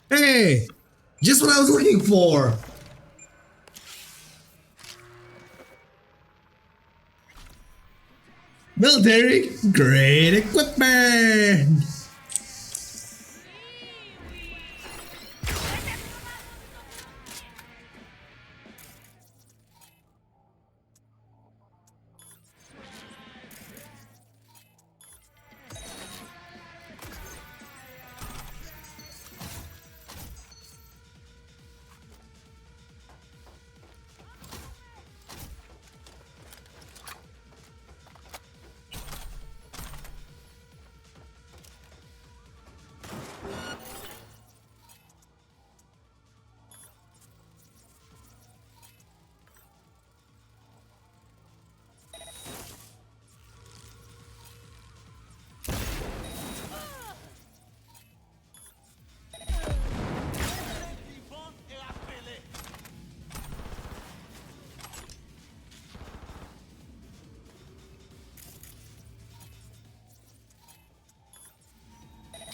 Hey, just what I was looking for. Military grade equipment.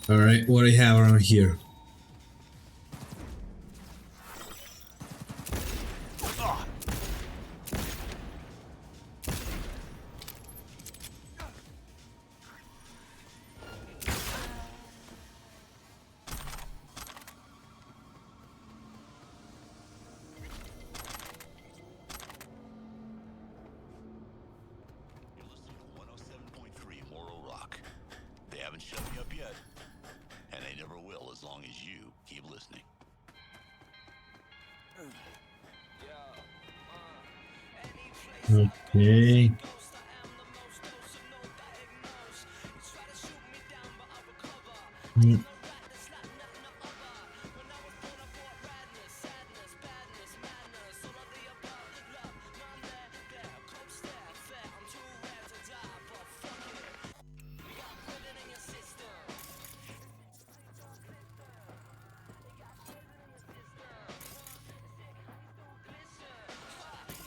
All right, what do you have around here? You're listening to 107.3 Mortal Rock. They haven't shut me up yet, and they never will as long as you keep listening. Okay. Mm.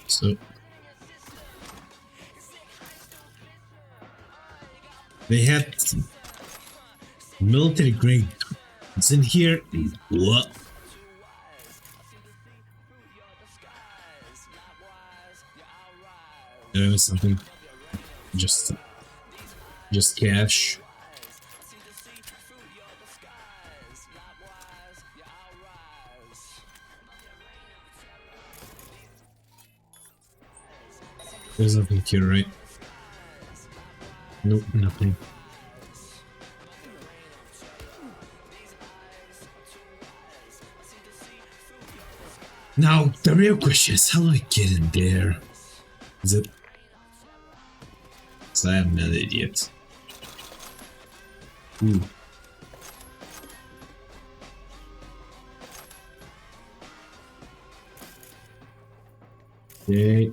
So they had military grade. It's in here. What? There was something. Just cash. There's nothing here, right? Nope, nothing. Now, the real question is, how do I get in there? Is it? So I am not an idiot. Ooh. Okay.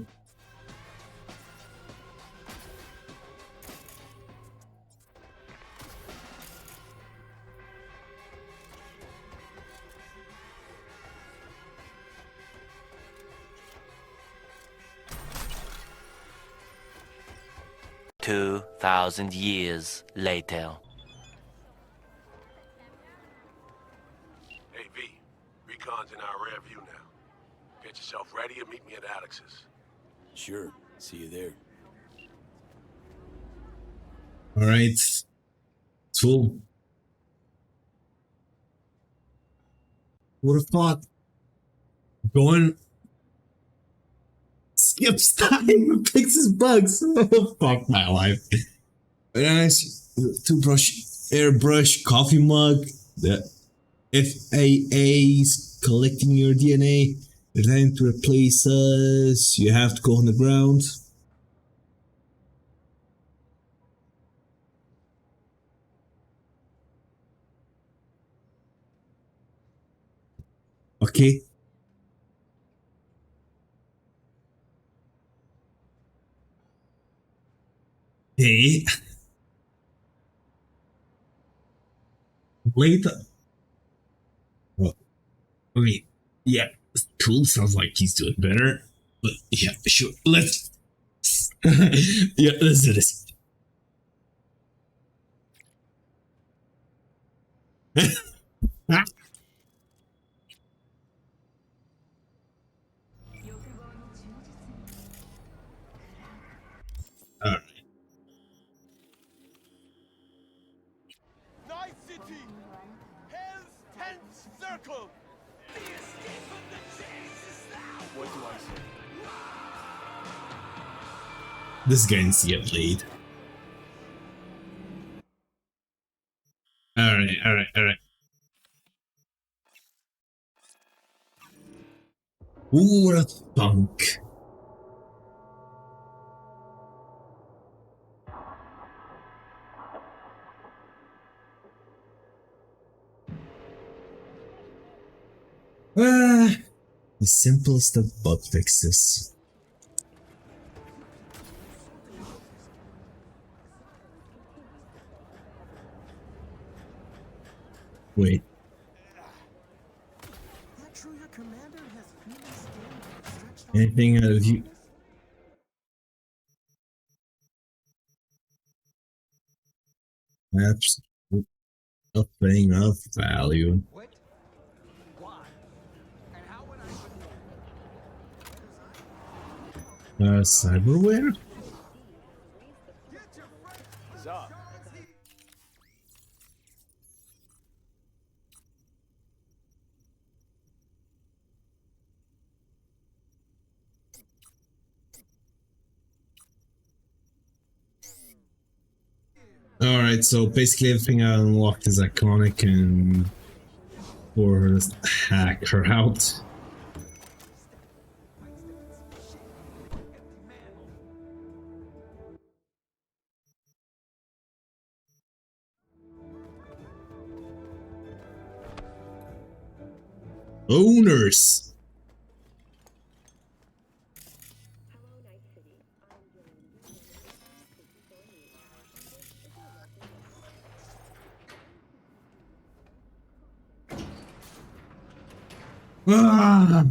Years later. Hey, V. Recon's in our rear view now. Get yourself ready and meet me at Alex's. Sure. See you there. All right. Cool. Would have thought going skips time and fixes bugs. Fuck my life. Nice toothbrush, airbrush, coffee mug. The FAA's collecting your DNA. They're trying to replace us. You have to go on the ground. Okay. Hey. Later. Well, I mean, yeah, Tool sounds like he's doing better. But yeah, sure. Let's. Yeah, let's do this. Hell's 10th circle! What do I say? This guy needs to get laid. Alright. Ooh, what a thunk. The simplest of bug fixes. Wait. Anything out of you? Perhaps a thing of value. What? Why? And how would I... Cyberware? What's up? Alright, so basically everything I unlocked is iconic and for hack her out. Owners! Ah.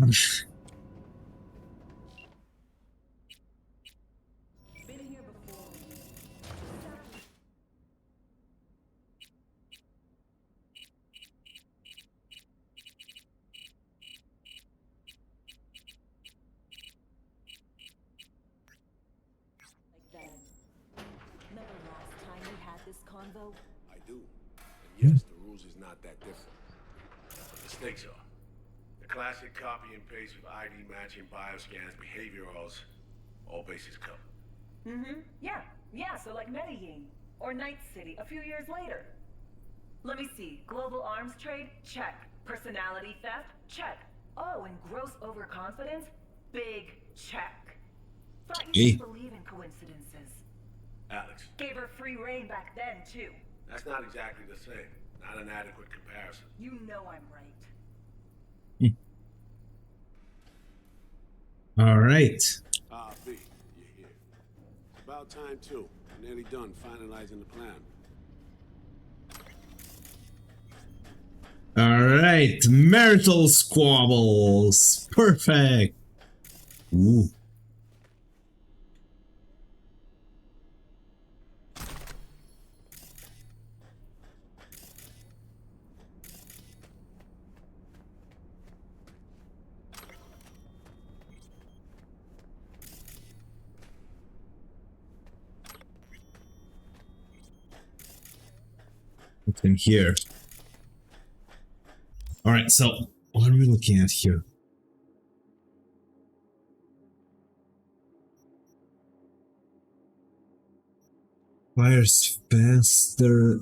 Convo? I do. And yes, the rules is not that different. The stakes are. The classic copy and paste of ID matching, bioscans, behaviorals, all bases covered. Mm-hmm. Yeah, so like Medellin. Or Night City a few years later. Let me see. Global arms trade? Check. Personality theft? Check. Oh, and gross overconfidence? Big check. Thought you didn't believe in coincidences. Alex. Gave her free reign back then, too. That's not exactly the same. Not an adequate comparison. You know I'm right. Alright. B, you're here. It's about time, too. We're nearly done finalizing the plan. Alright. Marital squabbles. Perfect. Ooh. What's in here? Alright, so what are we looking at here? Fires faster.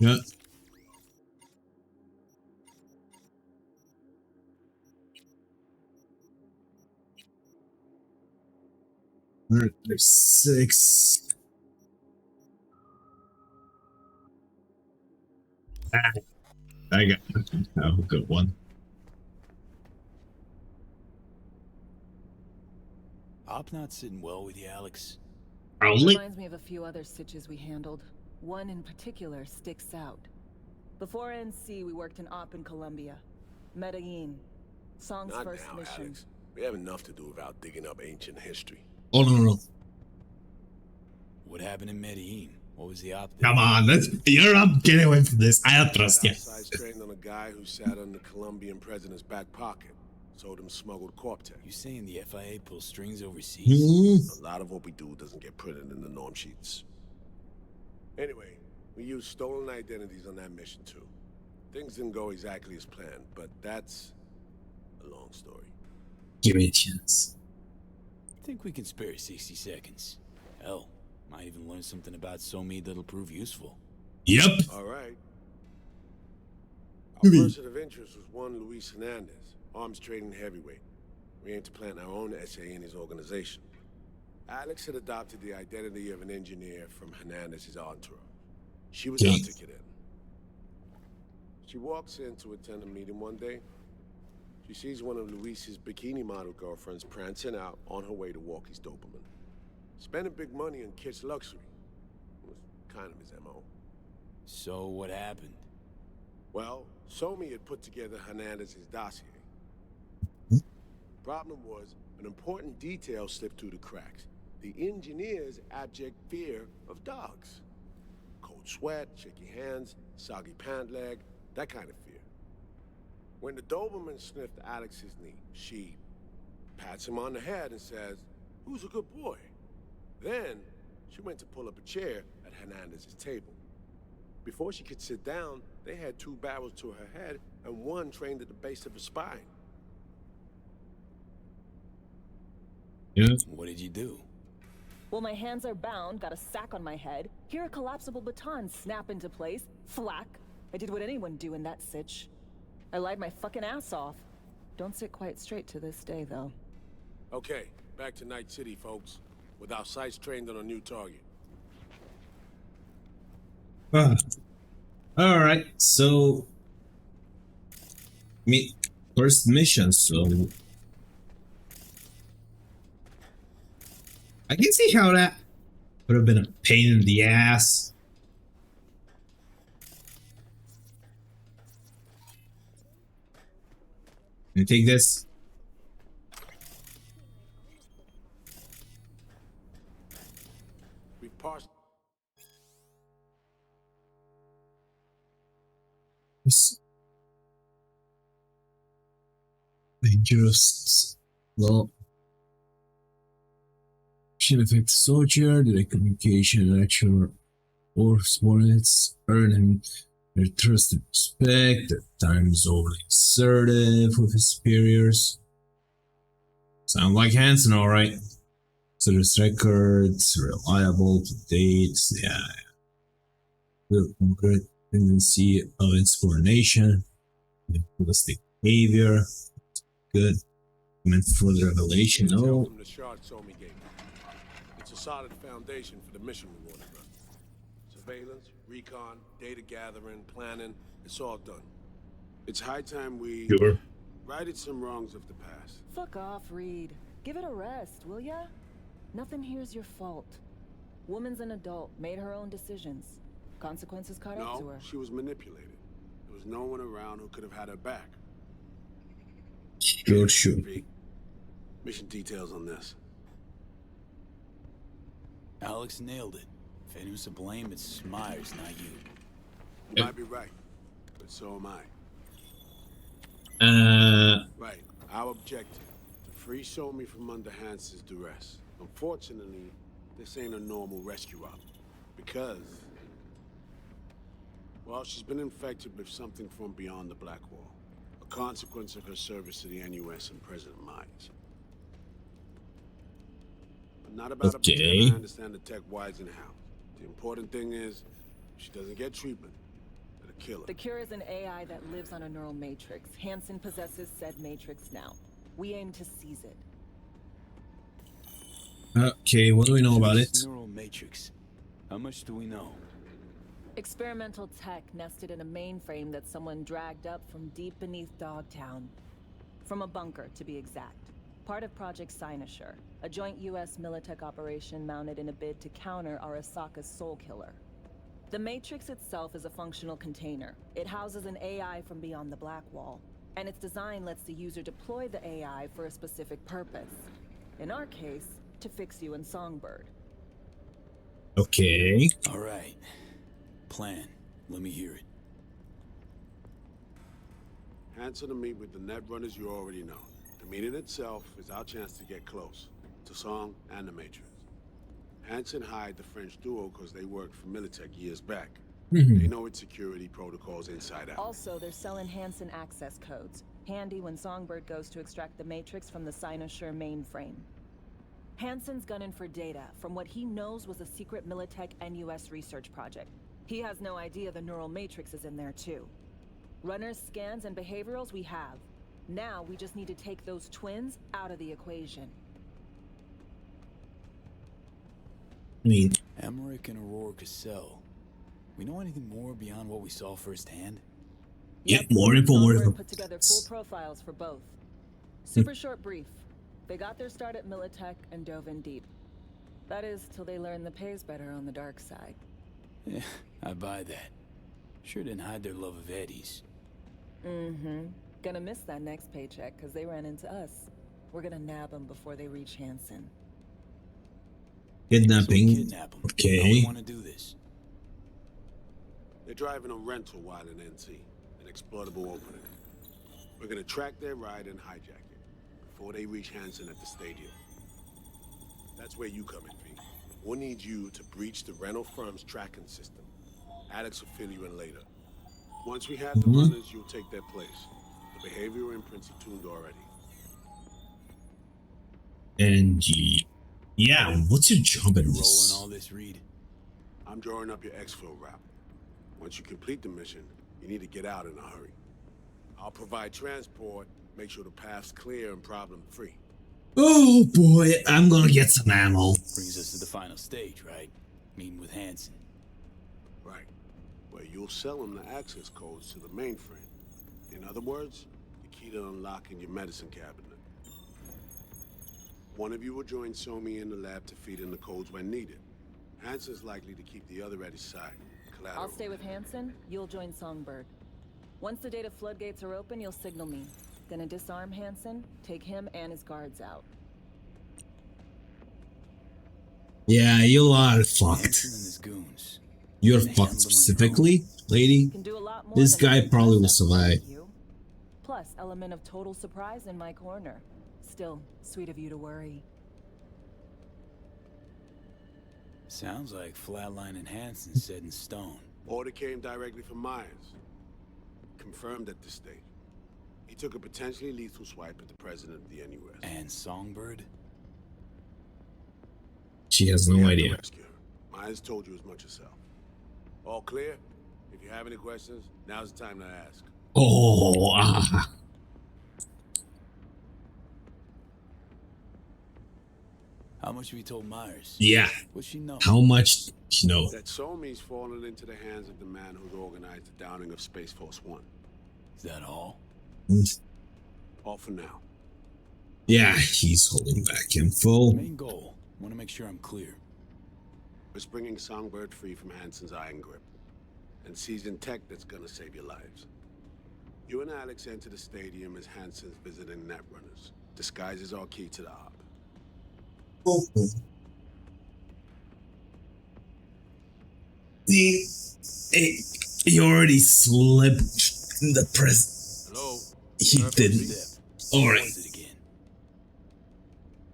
Yeah. There's 6. I got a good one. Op not sitting well with you, Alex. Probably. Reminds me of a few other stitches we handled. One in particular sticks out. Before NC, we worked in Op in Colombia. Medellin. Song's Not first now, mission. Alex. We have enough to do without digging up ancient history. Oh no. What happened in Medellin? What was the op there? Come on, you're not getting away from this. I don't trust you. Outside strained on a guy who sat on the Colombian president's back pocket. Sold him smuggled Corp-Tech. You saying the FIA pulls strings overseas? A lot of what we do doesn't get printed in the norm sheets. Anyway, we used stolen identities on that mission too. Things didn't go exactly as planned, but that's a long story. Give me a chance. I think we can spare 60 seconds. Hell, might even learn something about Somi that'll prove useful. Yep. All right. Our person of interest was one Luis Hernandez, arms trading heavyweight. We aim to plant our own SA in his organization. Alex had adopted the identity of an engineer from Hernandez's entourage. She was our ticket in. She walks in to attend a meeting one day. She sees one of Luis's bikini model girlfriends prancing out on her way to Walkie's Doberman. Spending big money on kitsch luxury. It was kind of his MO. So what happened? Well, Somi had put together Hernandez's dossier. Problem was, an important detail slipped through the cracks. The engineer's abject fear of dogs. Cold sweat, shaky hands, soggy pant leg, that kind of fear. When the Doberman sniffed Alex's knee, she pats him on the head and says, "Who's a good boy?" Then, she went to pull up a chair at Hernandez's table. Before she could sit down, they had 2 barrels to her head and one trained at the base of her spine. Yeah. What did you do? Well, my hands are bound, got a sack on my head. Here a collapsible baton snap into place. Thwack. I did what anyone do in that sitch. I lied my fucking ass off. Don't sit quite straight to this day, though. Okay, back to Night City, folks. With our sights trained on a new target. All right. So, first mission. So, I can see how that would have been a pain in the ass. You take this. We've parsed. Dangerous. Well, should affect soldier, direct communication, actual or subordinates, earn him their trust and respect, at times overly assertive with his superiors. Sound like Hansen, alright. So there's records, reliable, to date, yeah. With great tendency of insubordination, impulsive behavior, good. Meant for the revelation, Tell no. from the shard Somi gave me. It's a solid foundation for the mission we want to run. Surveillance, recon, data gathering, planning, it's all done. It's high time we Sure. righted some wrongs of the past. Fuck off, Reed. Give it a rest, will ya? Nothing here's your fault. Woman's an adult, made her own decisions. Consequences caught up to No, her. she was manipulated. There was no one around who could have had her back. Sure. V, mission details on this. Alex nailed it. If anyone's to blame, it's Myers, not you. You might be right, but so am I. Right, our objective, to free Somi from under Hansen's duress. Unfortunately, this ain't a normal rescue op, because, well, she's been infected with something from beyond the Black Wall. A consequence of her service to the NUS and President Myers. I'm not about to pretend I understand the tech whys and how. The important thing is, if she doesn't get treatment, it'll kill her. The cure is an AI that lives on a neural matrix. Hansen possesses said matrix now. We aim to seize it. Okay, what do we know about it? Neural matrix. How much do we know? Experimental tech nested in a mainframe that someone dragged up from deep beneath Dogtown. From a bunker, to be exact. Part of Project Cynosure, a joint US Militech operation mounted in a bid to counter Arasaka's soul killer. The Matrix itself is a functional container. It houses an AI from beyond the Black Wall, and its design lets the user deploy the AI for a specific purpose. In our case, to fix you in Songbird. Okay. All right. Plan. Let me hear it. Hansen to meet with the net runners you already know. The meeting itself is our chance to get close to Song and the Matrix. Hansen hired the French duo because they worked for Militech years back. Mhm. They know its security protocols inside out. Also, they're selling Hansen access codes. Handy when Songbird goes to extract the Matrix from the Cynosure mainframe. Hansen's gunning for data from what he knows was a secret Militech NUS research project. He has no idea the neural matrix is in there too. Runners, scans, and behaviorals we have. Now we just need to take those twins out of the equation. I mean, Emmerich and Aurora Cassell. We know anything more beyond what we saw firsthand? yeah, more info, more Songbird info. put together full profiles for both. Super short brief. They got their start at Militech and dove in deep. That is, till they learned the pay's better on the dark side. Yeah, I buy that. Sure didn't hide their love of Eddie's. Mm-hmm. Gonna miss that next paycheck, because they ran into us. We're gonna nab them before they reach Hansen. So we Kidnapping. kidnap them. How we Okay. want to do this? They're driving a rental while in NC, an exploitable opening. We're gonna track their ride and hijack it before they reach Hansen at the stadium. That's where you come in, V. We'll need you to breach the rental firm's tracking system. Alex will fill you in later. Once we have the runners, you'll take their place. The behavioral imprints are tuned already. And yeah, what's your job at Rolling this? all this, Reed. I'm drawing up your exfil route. Once you complete the mission, you need to get out in a hurry. I'll provide transport, make sure the path's clear and problem-free. Oh boy, I'm gonna get some ammo. Brings us to the final stage, right? Meeting with Hansen. Right. Where you'll sell them the access codes to the mainframe. In other words, the key to unlocking your medicine cabinet. One of you will join Somi in the lab to feed in the codes when needed. Hansen's likely to keep the other at his side. Collateral. I'll stay with Hansen, you'll join Songbird. Once the data floodgates are open, you'll signal me. Gonna disarm Hansen, take him and his guards out. Yeah, you are Hansen fucked. and his goons. You're They handle fucked them on your specifically, lady. Can do a lot more This than guy one probably will concept, survive. thank you. Plus, element of total surprise in my corner. Still, sweet of you to worry. Sounds like Flatline and Hansen set in stone. Order came directly from Myers. Confirmed at this stage. He took a potentially lethal swipe at the president of the NUS. And Songbird? She has We no have to idea. rescue her. Myers told you as much herself. All clear? If you have any questions, now's the time to ask. Oh, How much have you told Myers? yeah. What's she know? How much you know? That Somi's fallen into the hands of the man who's organized the downing of Space Force One. Is that all? All for now. Yeah, he's holding back info. Main goal. Want to make sure I'm clear. It's bringing Songbird free from Hansen's iron grip. And seizing tech that's gonna save your lives. You and Alex enter the stadium as Hansen's visiting netrunners. Disguise is our key to the op. He already slipped in the press. Hello? He Perfect didn't. step. Alright. What was it again?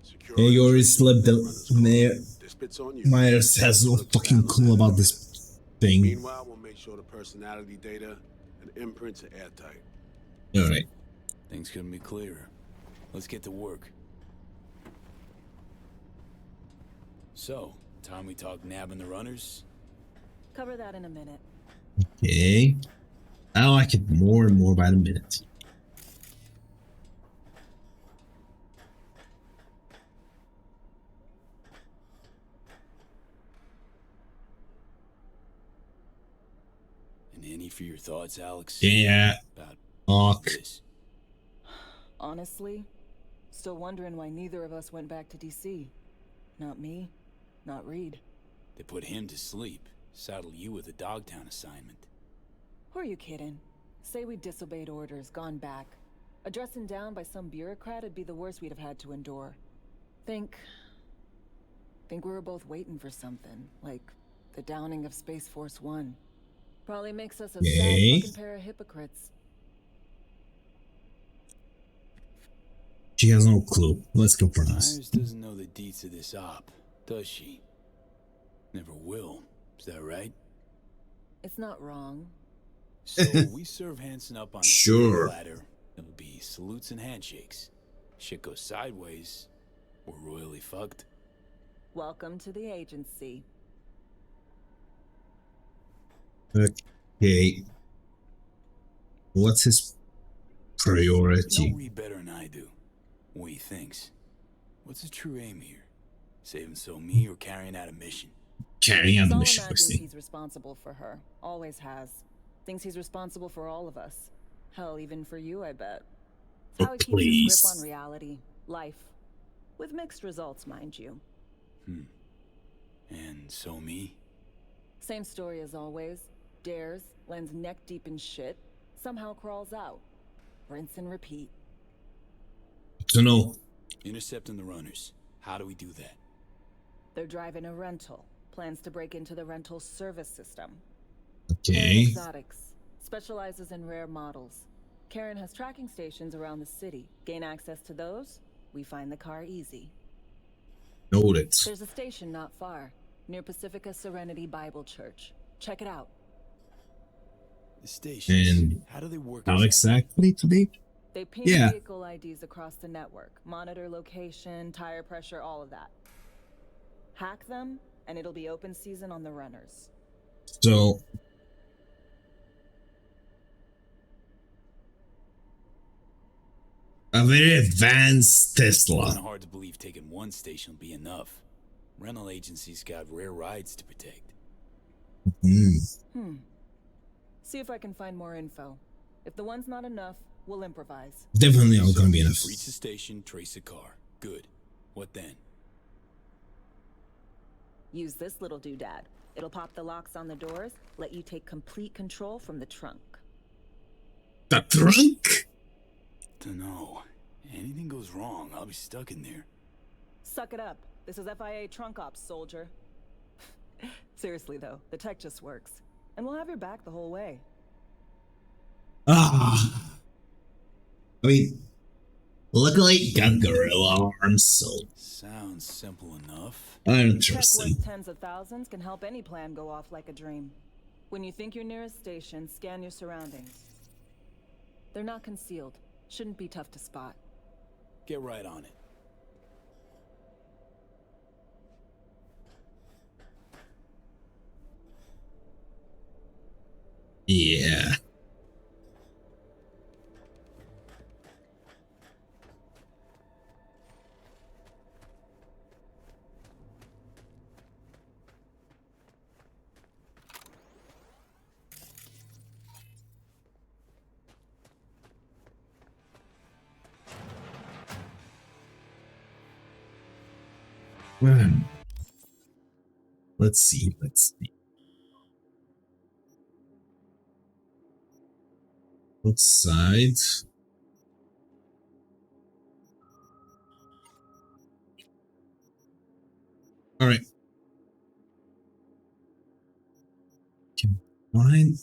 Secure He already slipped the runners mayor. This bit's on you. Myers has no fucking clue about this thing. Meanwhile, we'll make sure the personality data and imprints are airtight. Alright. Things couldn't be clearer. Let's get to work. So, time we talk nabbing the runners? Cover that in a minute. Okay. I like it more and more by the minute. And any for your thoughts, Alex? Yeah. About Fuck. this? Honestly, still wondering why neither of us went back to DC. Not me, not Reed. They put him to sleep. Saddle you with a Dogtown assignment. Who are you kidding? Say we disobeyed orders, gone back. A dressing down by some bureaucrat would be the worst we'd have had to endure. Think we were both waiting for something, like the downing of Space Force One. Probably makes us a sad Yay. fucking pair of hypocrites. She has no clue. Let's go for this. Myers doesn't know the deets of this op, does she? Never will. Is that right? It's not wrong. So we serve Hansen up on a Sure. platter. It'll be salutes and handshakes. Shit goes sideways, we're royally fucked. Welcome to the agency. Okay. What's his You priority? know read better than I do. What he thinks. What's his true aim here? Saving me or carrying out a mission? Carrying out the Saul mission, imagines Christy. he's responsible for her. Always has. Thinks he's responsible for all of us. Hell, even for you, I bet. It's how Oh, he keeps his grip please. on reality. Life. With mixed results, mind you. And me? Same story as always. Dares, lands neck deep in shit, somehow crawls out. Rinse and repeat. To know. Intercepting the runners. How do we do that? They're driving a rental. Plans to break into the rental service system. Karen Okay. Exotics. Specializes in rare models. Karen has tracking stations around the city. Gain access to those, we find the car easy. Noted. There's a station not far, near Pacifica Serenity Bible Church. Check it out. The stations. And how do they work? how exactly today? They ping Yeah. vehicle IDs across the network, monitor location, tire pressure, all of that. Hack them, and it'll be open season on the runners. So, a very advanced Kind Tesla. of hard to believe taking one station will be enough. Rental agencies got rare rides to protect. See if I can find more info. If the one's not enough, we'll improvise. Definitely not gonna be enough. Reach the station, trace the car. Good. What then? Use this little doodad. It'll pop the locks on the doors, let you take complete control from the trunk. The trunk? Dunno. Anything goes wrong, I'll be stuck in there. Suck it up. This is FIA trunk ops, soldier. Seriously though, the tech just works. And we'll have your back the whole way. Ah. I mean, luckily it got gorilla arms, so Sounds simple enough. I don't Tech trust him. worth tens of thousands can help any plan go off like a dream. When you think your nearest station, scan your surroundings. They're not concealed. Shouldn't be tough to spot. Get right on it. Yeah. Let's see. Outside. All right. Fine.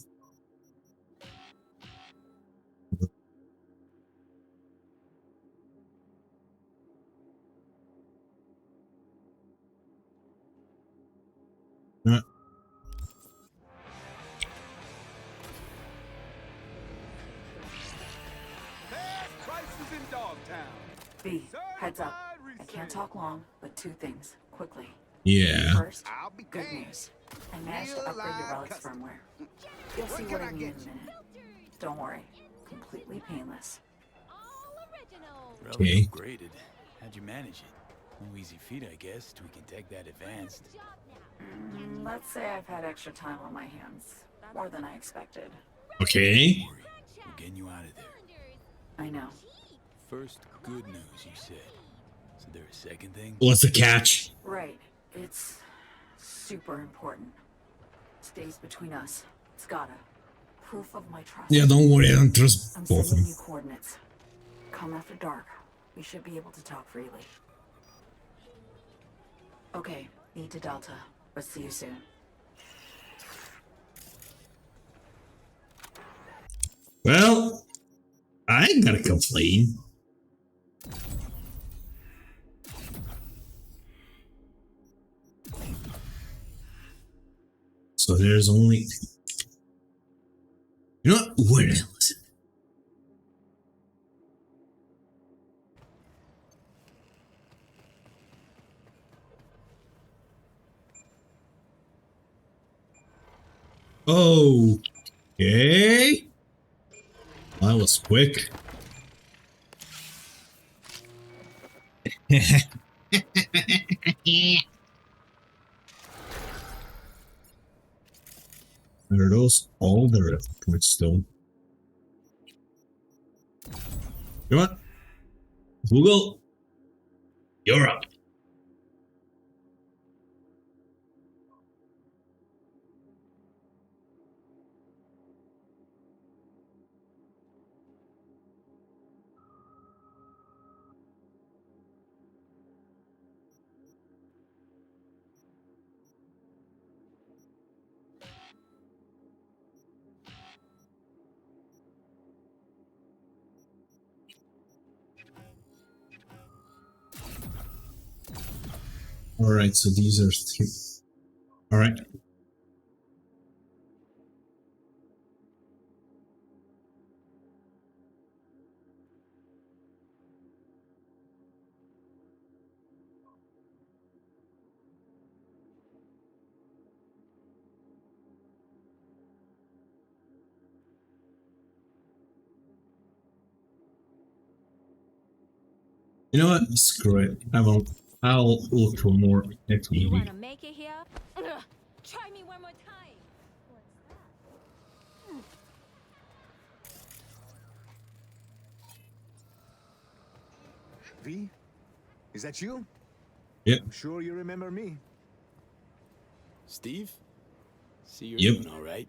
Best prices in Dogtown. B, heads up. Certified I can't talk long, but two things, quickly. Yeah. First, I'll be good damned. news. I managed to upgrade your relics firmware. You'll see what I mean in a minute. Don't worry. Completely painless. Okay. Upgraded. How'd you manage it? No easy feat, I guess, tweaking tech that advanced. Let's say I've had extra time on my hands. More than I expected. Okay. Worry. We're getting you out of there. I know. First, good news, you said. So there a second thing? What's the catch? Right. It's super important. Stays between us. It's gotta. Proof of my trust. Yeah, don't worry. I don't trust I'm both of sending them. you coordinates. Come after dark. We should be able to talk freely. Okay, need to Delta. But see you soon. Well, I ain't gonna complain. So there's only. You know what? Where the hell is it? Okay. That was quick. Are those all the reports though? You know what? Google, you're up. Alright, so these are three. Alright. You know what? Screw it. I'll look for more You FTV. wanna make it here? Ugh. Try me one more time. V? Is that you? Yep. I'm sure you remember me. Steve? See you're Yep. doing all right.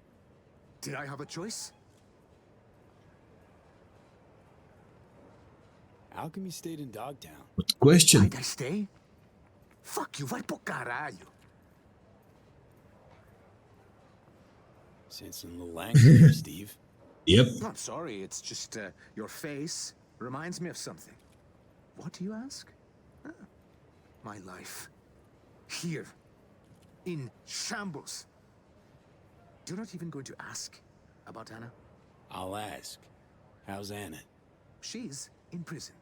Did I have a choice? How come you stayed in Dogtown? But the question. Why'd I stay? Fuck you, vai pro caralho. Sensing a little anger here, Steve. Yep. I'm sorry, it's just your face reminds me of something. What do you ask? Ah, my life. Here. In shambles. You're not even going to ask about Anna? I'll ask. How's Anna? She's in prison.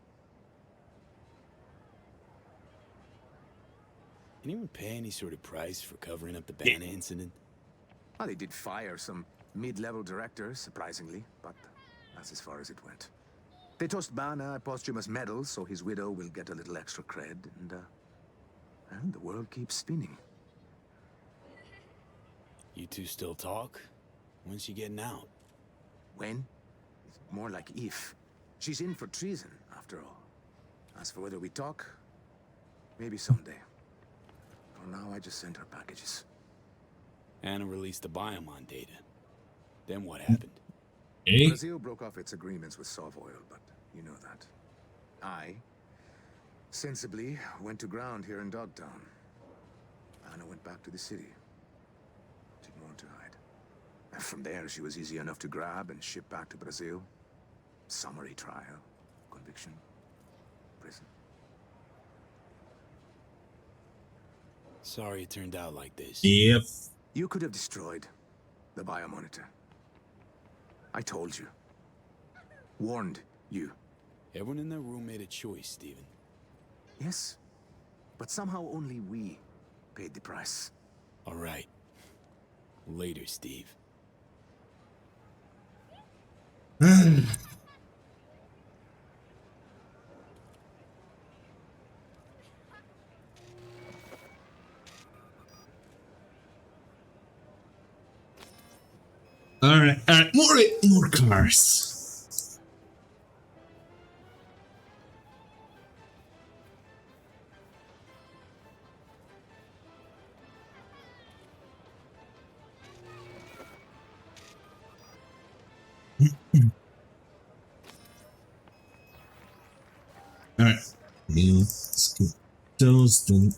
Anyone pay any sort of price for covering up the Banner incident? Well, they did fire some mid-level director, surprisingly, but that's as far as it went. They tossed Bana a posthumous medal, so his widow will get a little extra cred, and the world keeps spinning. You two still talk? When's she getting out? When? It's more like if. She's in for treason, after all. As for whether we talk, maybe someday. For now, I just send her packages. Anna released the Biomon data. Then what happened? Hey. Brazil broke off its agreements with Sovoil, but you know that. I, sensibly, went to ground here in Dogtown. Anna went back to the city. Didn't want to hide. And from there, she was easy enough to grab and ship back to Brazil. Summary trial, conviction, prison. Sorry it turned out like this. Yep. You could have destroyed the biomonitor. I told you. Warned you. Everyone in that room made a choice, Steven. Yes, but somehow only we paid the price. All right. Later, Steve. Alright, more cars. Alright, let's get those then.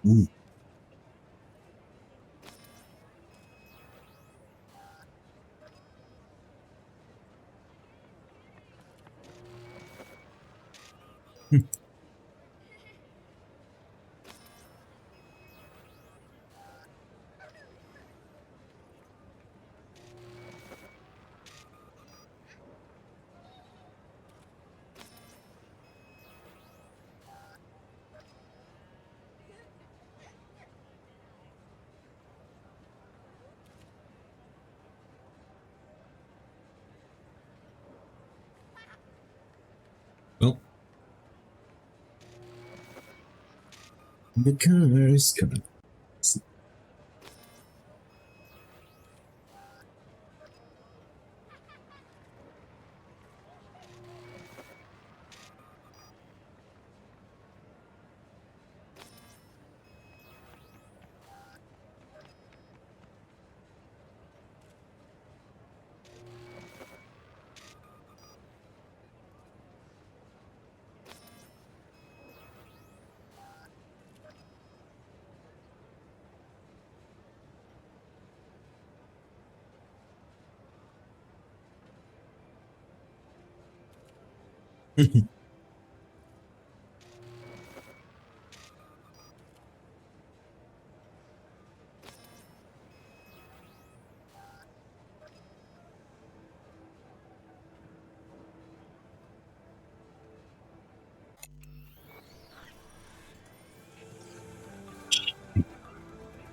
Ooh. Well, the car is coming.